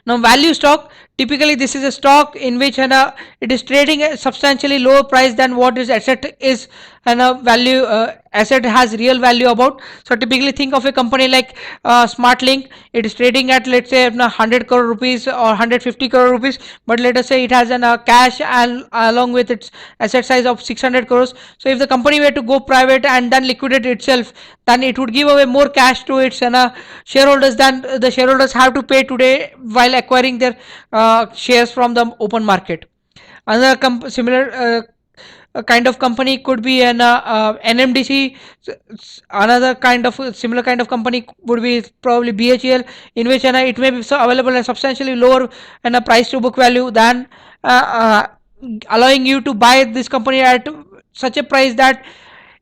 Now, value stock, typically this is a stock in which it is trading at substantially lower price than what its asset is, and a value asset has real value about. So typically think of a company like SmartLink. It is trading at, let's say, 100 crore rupees or 150 crore rupees, but let us say it has cash and along with its asset size of 600 crores. So if the company were to go private and then liquidate itself, then it would give away more cash to its shareholders than the shareholders have to pay today while acquiring their shares from the open market. Another similar kind of company could be an NMDC. Another kind of similar kind of company would be probably BHEL, in which it may be available at substantially lower and a price to book value than allowing you to buy this company at such a price that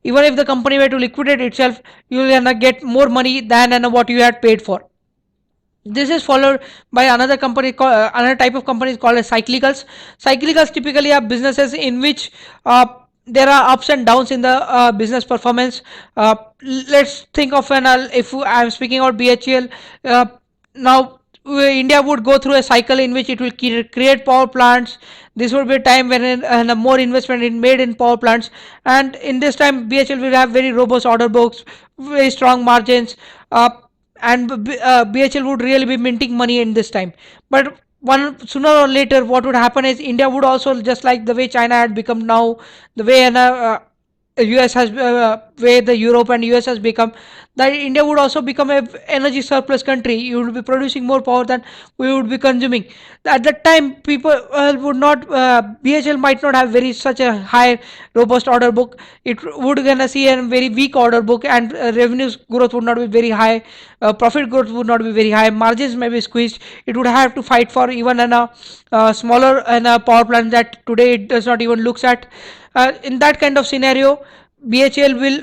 even if the company were to liquidate itself, you will get more money than what you had paid for. This is followed by another company called another type of companies called as cyclicals. Cyclicals typically are businesses in which there are ups and downs in the business performance. Let's think of if I'm speaking about BHEL. Now India would go through a cycle in which it will create power plants. This would be a time when more investment is made in power plants, and in this time BHEL will have very robust order books, very strong margins, and BHEL would really be minting money in this time. But one sooner or later, what would happen is India would also, just like the way China had become now, the way US has way the Europe and US has become, that India would also become a energy surplus country. You would be producing more power than we would be consuming. At that time, people would not BHL might not have very such a high robust order book. It would gonna see a very weak order book, and revenues growth would not be very high. Profit growth would not be very high. Margins may be squeezed. It would have to fight for even smaller power plant that today it does not even looks at. In that kind of scenario, BHEL will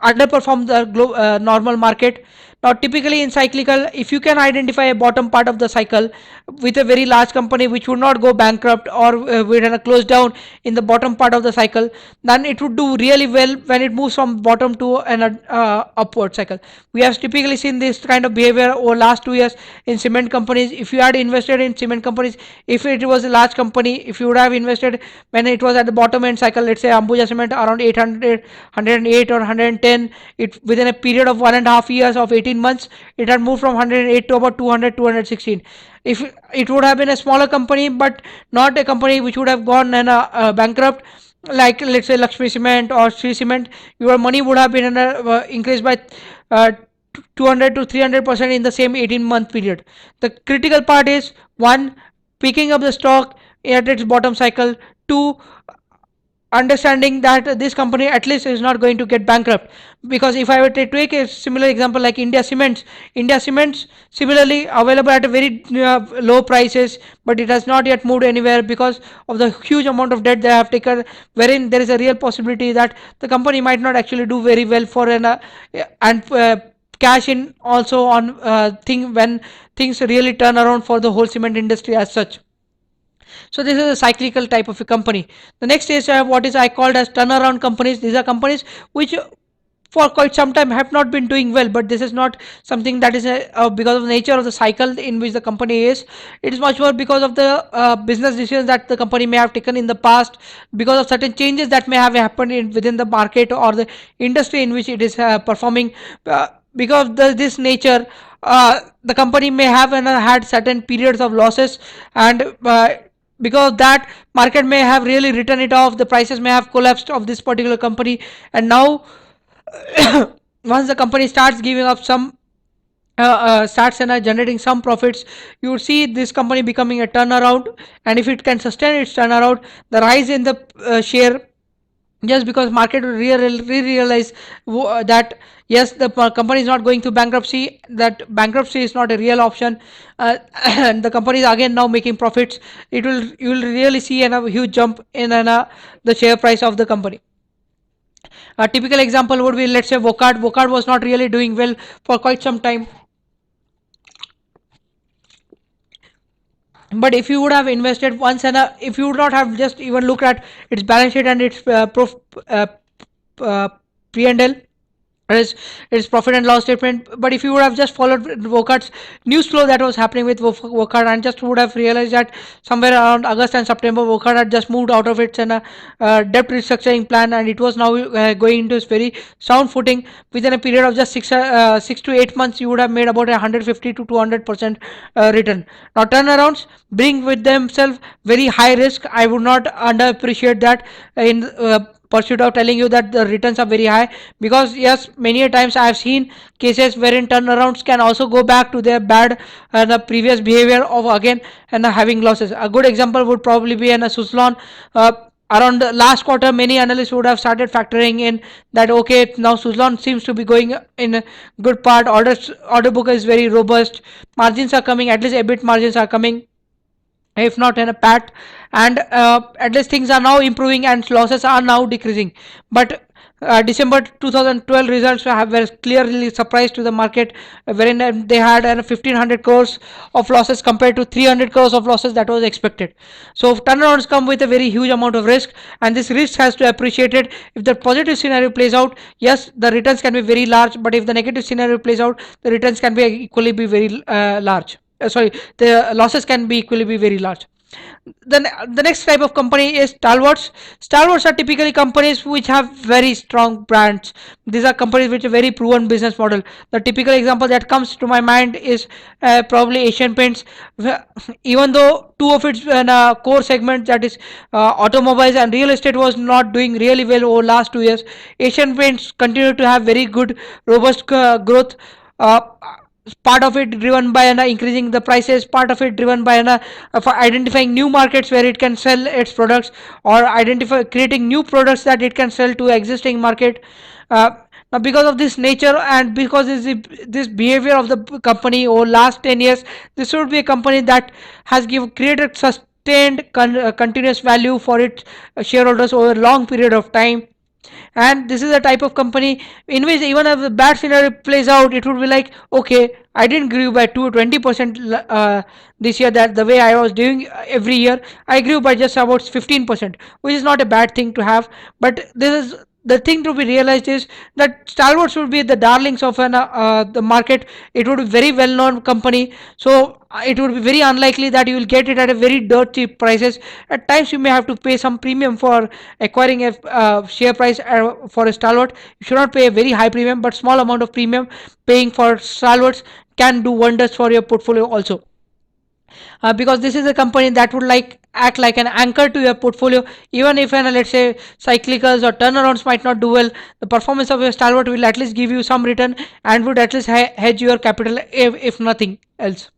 underperform the normal market. Now, typically in cyclical, if you can identify a bottom part of the cycle with a very large company which would not go bankrupt or would close down in the bottom part of the cycle, then it would do really well when it moves from bottom to an upward cycle. We have typically seen this kind of behavior over last 2 years in cement companies. If you had invested in cement companies, if it was a large company, if you would have invested when it was at the bottom end cycle, let's say Ambuja Cement around 800, 108 or 110, it within a period of 1.5 years of 18 months, it had moved from 108 to about 200, 216. If it would have been a smaller company, but not a company which would have gone bankrupt, like let's say Lakshmi Cement or Sri Cement, your money would have been increased by uh, 200 to 300% in the same 18-month period. The critical part is one, picking up the stock at its bottom cycle. Two, understanding that this company at least is not going to get bankrupt. Because if I were to take a similar example like India Cements similarly available at a very low prices, but it has not yet moved anywhere because of the huge amount of debt they have taken, wherein there is a real possibility that the company might not actually do very well for an and cash in also on thing when things really turn around for the whole cement industry as such. So this is a cyclical type of a company. The next is what is I called as turnaround companies. These are companies which for quite some time have not been doing well, but this is not something that is because of the nature of the cycle in which the company is. It is much more because of the business decisions that the company may have taken in the past, because of certain changes that may have happened within the market or the industry in which it is performing. Because of this nature, the company may have had certain periods of losses, and because of that, market may have really written it off, the prices may have collapsed of this particular company. And now once the company starts giving up some starts generating some profits, you would see this company becoming a turnaround. And if it can sustain its turnaround, the rise in the share, just because market will realize that yes, the company is not going to bankruptcy, that bankruptcy is not a real option, and the company is again now making profits, you will really see a huge jump in the share price of the company. A typical example would be, let's say, Vocard. Vocard was not really doing well for quite some time. But if you would have invested once, and if you would not have just even looked at its balance sheet and its uh, uh, P&L, its profit and loss statement, but if you would have just followed Vocard's news flow that was happening with Vocard, and just would have realized that somewhere around August and September, Vocard had just moved out of its debt restructuring plan, and it was now going into its very sound footing. Within a period of just 6 to 8 months, you would have made about 150 to 200% return. Now turnarounds bring with themselves very high risk. I would not underappreciate that in pursuit of telling you that the returns are very high, because yes, many a times I have seen cases wherein turnarounds can also go back to their bad the previous behavior of again and having losses. A good example would probably be in a Suzlon. Around the last quarter, many analysts would have started factoring in that okay, now Suzlon seems to be going in a good part, order book is very robust, margins are coming, at least EBIT margins are coming, if not in a pat, and at least things are now improving and losses are now decreasing. But December 2012 results were clearly surprise to the market, wherein they had 1500 crores of losses compared to 300 crores of losses that was expected. So turnarounds come with a very huge amount of risk, and this risk has to appreciate it. If the positive scenario plays out, yes, the returns can be very large, but if the negative scenario plays out, the returns can be equally be very large. Sorry, the losses can be equally be very large. The next type of company is stalwarts. Stalwarts are typically companies which have very strong brands. These are companies with a very proven business model. The typical example that comes to my mind is probably Asian Paints. Even though two of its core segments, that is automobiles and real estate, was not doing really well over last 2 years, Asian Paints continued to have very good robust growth. uh, Part of it driven by increasing the prices, part of it driven by for identifying new markets where it can sell its products, or identify creating new products that it can sell to existing market. Now because of this nature, and because this behavior of the company over last 10 years, this would be a company that has created sustained continuous value for its shareholders over a long period of time. And this is a type of company in which even if the bad scenario plays out, it would be like, okay, I didn't grew by 20% this year, that the way I was doing every year, I grew by just about 15%, which is not a bad thing to have. But this is the thing to be realized is that stalwarts would be the darlings of the market. It would be very well known company, so it would be very unlikely that you will get it at a very dirt cheap prices. At times you may have to pay some premium for acquiring a share price for a stalwart. You should not pay a very high premium, but small amount of premium paying for stalwarts can do wonders for your portfolio also. Because this is a company that would act like an anchor to your portfolio. Even if let's say cyclicals or turnarounds might not do well, the performance of your stalwart will at least give you some return, and would at least hedge your capital, if nothing else.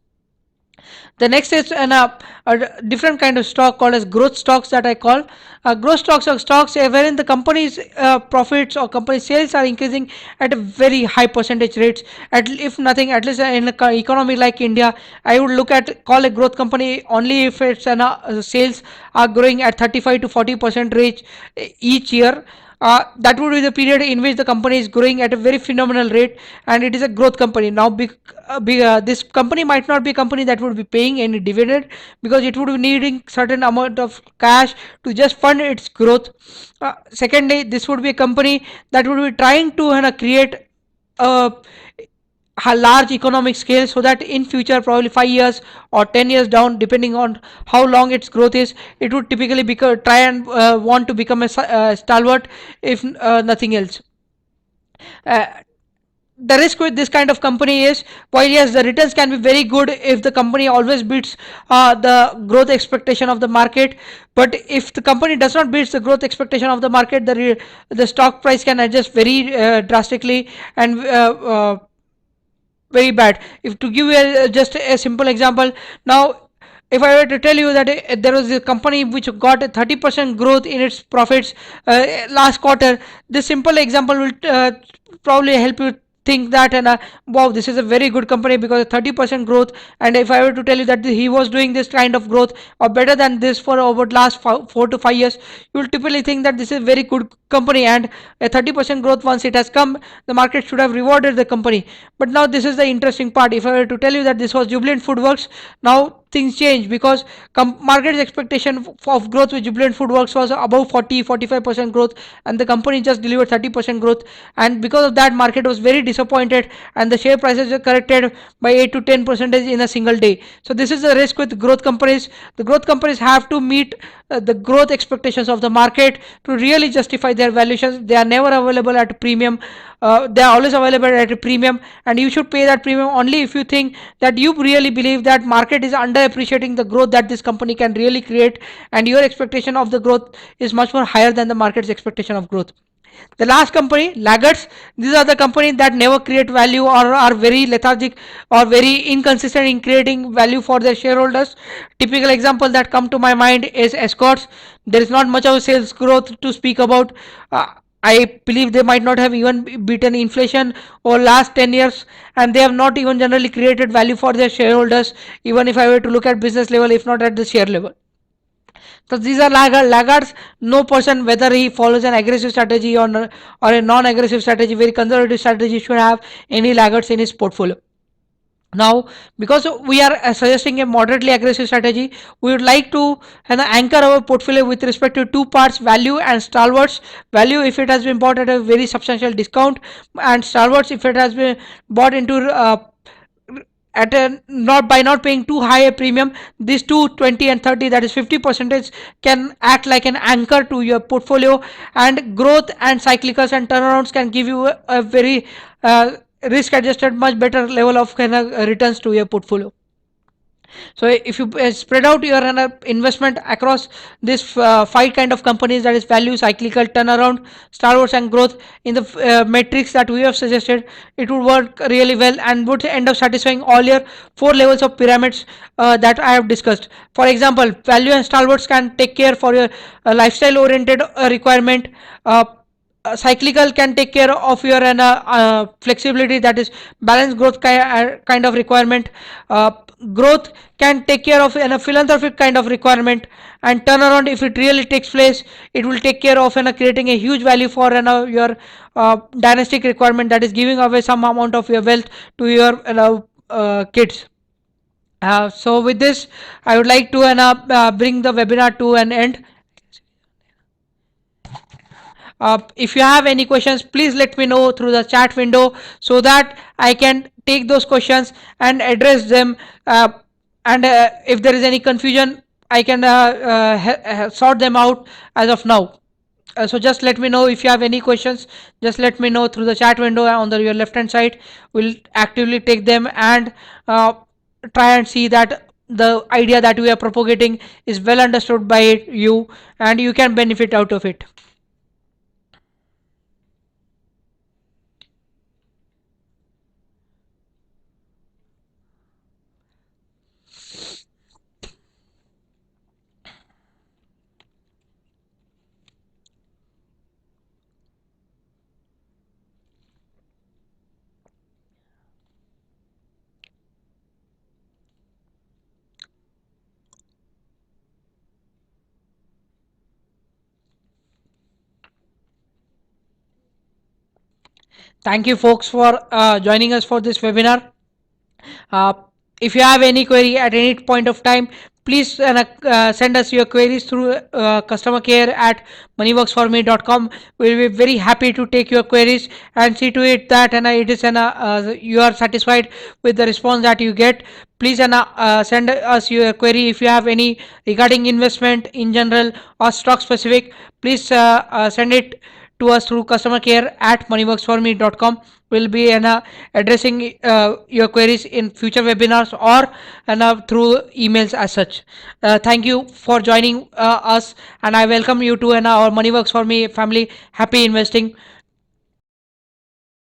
The next is a different kind of stock called as growth stocks, that I call. Growth stocks are stocks wherein the company's profits or company sales are increasing at a very high percentage rates. If nothing, at least in an economy like India, I would look at call a growth company only if its sales are growing at 35 to 40% rate each year. that would be the period in which the company is growing at a very phenomenal rate, and it is a growth company. Now this company might not be a company that would be paying any dividend, because it would be needing certain amount of cash to just fund its growth. Secondly, this would be a company that would be trying to create a large economic scale, so that in future, probably 5 years or 10 years down, depending on how long its growth is, it would typically try and want to become a stalwart, if nothing else. uh, the risk with this kind of company is, while yes, the returns can be very good if the company always beats the growth expectation of the market, but if the company does not beat the growth expectation of the market, the stock price can adjust very drastically, and very bad. If to give you just a simple example, now if I were to tell you that there was a company which got a 30% growth in its profits last quarter, this simple example will probably help you think that, and wow, this is a very good company because 30% growth. And if I were to tell you that he was doing this kind of growth or better than this for over last 4 to 5 years, you will typically think that this is a very good company, and a 30% growth, once it has come, the market should have rewarded the company. But now this is the interesting part. If I were to tell you that this was Jubilant Foodworks, now things change, because market's expectation of growth with Jubilant Foodworks was above 40-45% growth, and the company just delivered 30% growth. And because of that, market was very disappointed, and the share prices were corrected by 8 to 10% in a single day. So this is the risk with growth companies. The growth companies have to meet the growth expectations of the market to really justify their valuations. They are never available at a premium. They are always available at a premium, and you should pay that premium only if you think that you really believe that market is under appreciating the growth that this company can really create, and your expectation of the growth is much more higher than the market's expectation of growth. The last company, laggards, these are the companies that never create value, or are very lethargic or very inconsistent in creating value for their shareholders. Typical example that come to my mind is Escorts. There is not much of a sales growth to speak about. I believe they might not have even beaten inflation over last 10 years, and they have not even generally created value for their shareholders, even if I were to look at business level, if not at the share level. So these are laggards. No person, whether he follows an aggressive strategy or a non-aggressive strategy, very conservative strategy, should have any laggards in his portfolio. Now, because we are suggesting a moderately aggressive strategy, we would like to anchor our portfolio with respect to two parts: value and stalwarts. Value if it has been bought at a very substantial discount, and stalwarts if it has been bought into at a not by not paying too high a premium. These two, 20 and 30, that is 50 percentage, can act like an anchor to your portfolio, and growth and cyclicals and turnarounds can give you a very risk adjusted much better level of returns to your portfolio. So if you spread out your investment across this five kind of companies, that is value, cyclical, turnaround, stalwarts and growth, in the metrics that we have suggested, it would work really well and would end up satisfying all your four levels of pyramids that I have discussed. For example, value and stalwarts can take care for your lifestyle oriented requirement. Cyclical can take care of your flexibility, that is balanced growth kind of requirement. Growth can take care of a philanthropic kind of requirement. And turnaround, if it really takes place, it will take care of creating a huge value for your dynastic requirement, that is giving away some amount of your wealth to your kids. So with this, I would like to bring the webinar to an end. If you have any questions, please let me know through the chat window, so that I can take those questions and address them. And if there is any confusion, I can sort them out as of now. So just let me know if you have any questions. Just let me know through the chat window on your left hand side. We'll actively take them and try and see that the idea that we are propagating is well understood by you, and you can benefit out of it. Thank you, folks, for joining us for this webinar. Uh, if you have any query at any point of time, please send us your queries through customer care at moneyworksforme.com. We'll be very happy to take your queries and see to it that it is you are satisfied with the response that you get. Please send us your query if you have any regarding investment in general or stock specific. Please send it to us through customer care at moneyworksforme.com. We'll be addressing your queries in future webinars or through emails as such. Thank you for joining us, and I welcome you to our Money Works for Me family. Happy investing.